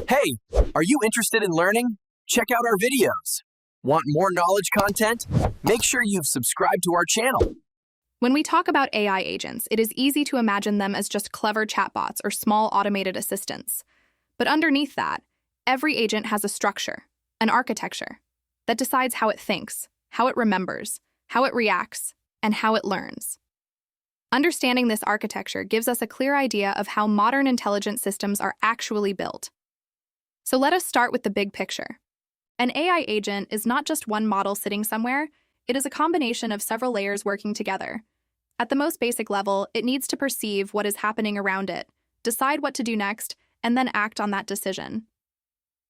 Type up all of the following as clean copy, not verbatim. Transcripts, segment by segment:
Hey, are you interested in learning? Check out our videos. Want more knowledge content? Make sure you've subscribed to our channel. When we talk about AI agents, it is easy to imagine them as just clever chatbots or small automated assistants. But underneath that, every agent has a structure, an architecture, that decides how it thinks, how it remembers, how it reacts, and how it learns. Understanding this architecture gives us a clear idea of how modern intelligent systems are actually built. So let us start with the big picture. An AI agent is not just one model sitting somewhere, it is a combination of several layers working together. At the most basic level, it needs to perceive what is happening around it, decide what to do next, and then act on that decision.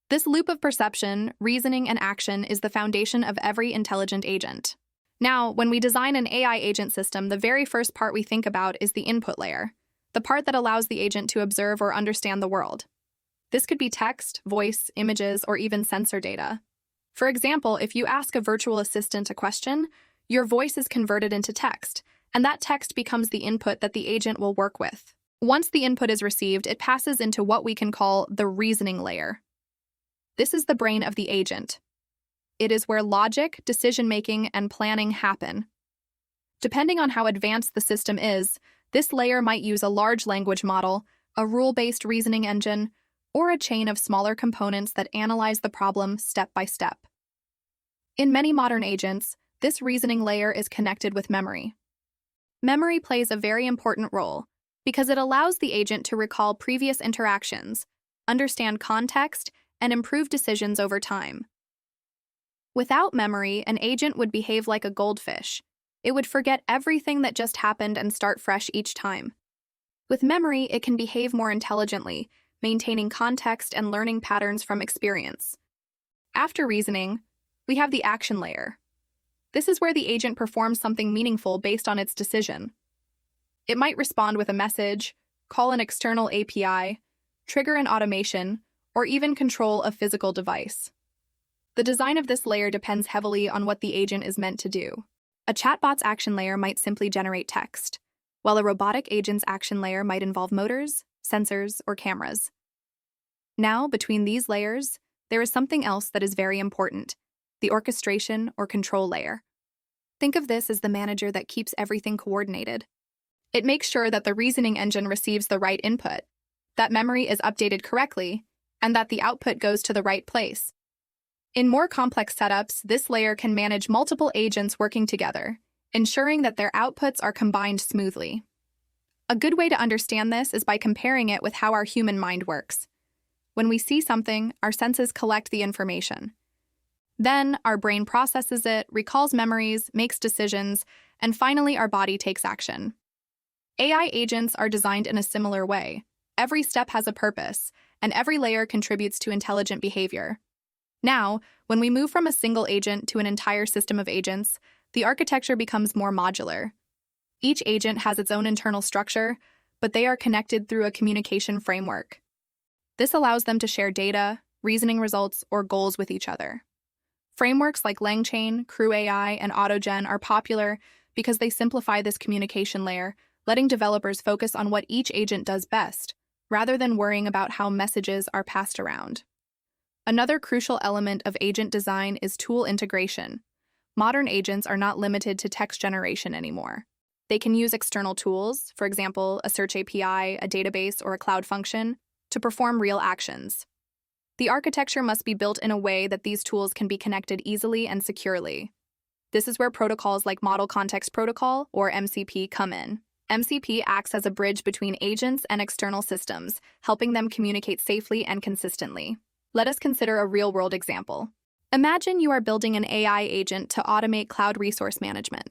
This loop of perception, reasoning, and action is the foundation of every intelligent agent. Now, when we design an AI agent system, the very first part we think about is the input layer, the part that allows the agent to observe or understand the world. This could be text, voice, images, or even sensor data. For example, if you ask a virtual assistant a question, your voice is converted into text, and that text becomes the input that the agent will work with. Once the input is received, it passes into what we can call the reasoning layer. This is the brain of the agent. It is where logic, decision-making, and planning happen. Depending on how advanced the system is, this layer might use a large language model, a rule-based reasoning engine, or a chain of smaller components that analyze the problem step by step. In many modern agents, this reasoning layer is connected with memory. Memory plays a very important role because it allows the agent to recall previous interactions, understand context, and improve decisions over time. Without memory, an agent would behave like a goldfish. It would forget everything that just happened and start fresh each time. With memory, it can behave more intelligently, maintaining context and learning patterns from experience. After reasoning, we have the action layer. This is where the agent performs something meaningful based on its decision. It might respond with a message, call an external API, trigger an automation, or even control a physical device. The design of this layer depends heavily on what the agent is meant to do. A chatbot's action layer might simply generate text, while a robotic agent's action layer might involve motors, sensors, or cameras. Now, between these layers, there is something else that is very important, the orchestration or control layer. Think of this as the manager that keeps everything coordinated. It makes sure that the reasoning engine receives the right input, that memory is updated correctly, and that the output goes to the right place. In more complex setups, this layer can manage multiple agents working together, ensuring that their outputs are combined smoothly. A good way to understand this is by comparing it with how our human mind works. When we see something, our senses collect the information. Then, our brain processes it, recalls memories, makes decisions, and finally our body takes action. AI agents are designed in a similar way. Every step has a purpose, and every layer contributes to intelligent behavior. Now, when we move from a single agent to an entire system of agents, the architecture becomes more modular. Each agent has its own internal structure, but they are connected through a communication framework. This allows them to share data, reasoning results, or goals with each other. Frameworks like LangChain, CrewAI, and AutoGen are popular because they simplify this communication layer, letting developers focus on what each agent does best, rather than worrying about how messages are passed around. Another crucial element of agent design is tool integration. Modern agents are not limited to text generation anymore. They can use external tools, for example, a search API, a database, or a cloud function, to perform real actions. The architecture must be built in a way that these tools can be connected easily and securely. This is where protocols like Model Context Protocol, or MCP, come in. MCP acts as a bridge between agents and external systems, helping them communicate safely and consistently. Let us consider a real-world example. Imagine you are building an AI agent to automate cloud resource management.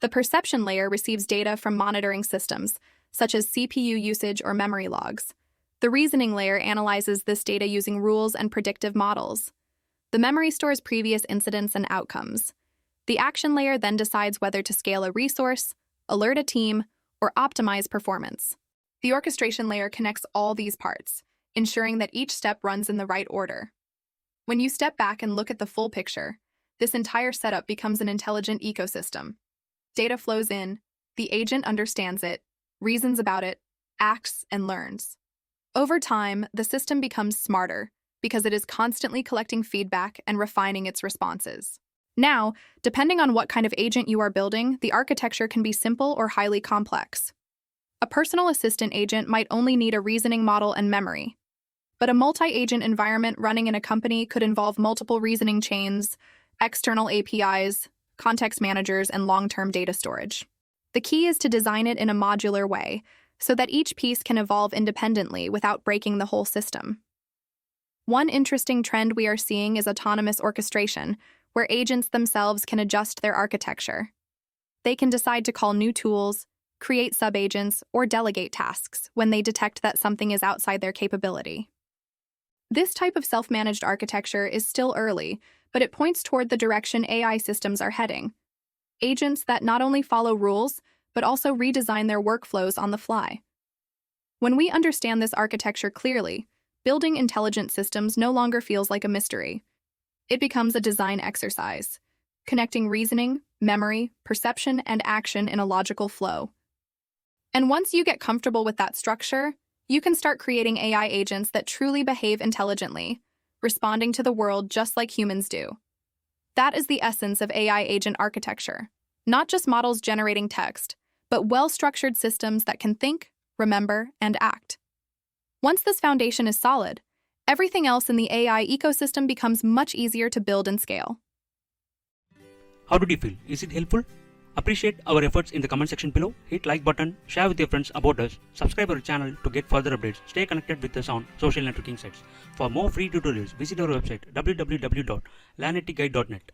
The perception layer receives data from monitoring systems, such as CPU usage or memory logs. The reasoning layer analyzes this data using rules and predictive models. The memory stores previous incidents and outcomes. The action layer then decides whether to scale a resource, alert a team, or optimize performance. The orchestration layer connects all these parts, ensuring that each step runs in the right order. When you step back and look at the full picture, this entire setup becomes an intelligent ecosystem. Data flows in, the agent understands it, reasons about it, acts, and learns. Over time, the system becomes smarter because it is constantly collecting feedback and refining its responses. Now, depending on what kind of agent you are building, the architecture can be simple or highly complex. A personal assistant agent might only need a reasoning model and memory, but a multi-agent environment running in a company could involve multiple reasoning chains, external APIs, context managers, and long-term data storage. The key is to design it in a modular way so that each piece can evolve independently without breaking the whole system. One interesting trend we are seeing is autonomous orchestration, where agents themselves can adjust their architecture. They can decide to call new tools, create subagents, or delegate tasks when they detect that something is outside their capability. This type of self-managed architecture is still early, but it points toward the direction AI systems are heading. Agents that not only follow rules, but also redesign their workflows on the fly. When we understand this architecture clearly, building intelligent systems no longer feels like a mystery. It becomes a design exercise, connecting reasoning, memory, perception, and action in a logical flow. And once you get comfortable with that structure, you can start creating AI agents that truly behave intelligently, responding to the world just like humans do. That is the essence of AI agent architecture. Not just models generating text, but well-structured systems that can think, remember, and act. Once this foundation is solid, everything else in the AI ecosystem becomes much easier to build and scale. How did you feel? Is it helpful? Appreciate our efforts in the comment section below. Hit like button, share with your friends about us, subscribe our channel to get further updates, stay connected with us on social networking sites. For more free tutorials, visit our website www.lanetguide.net.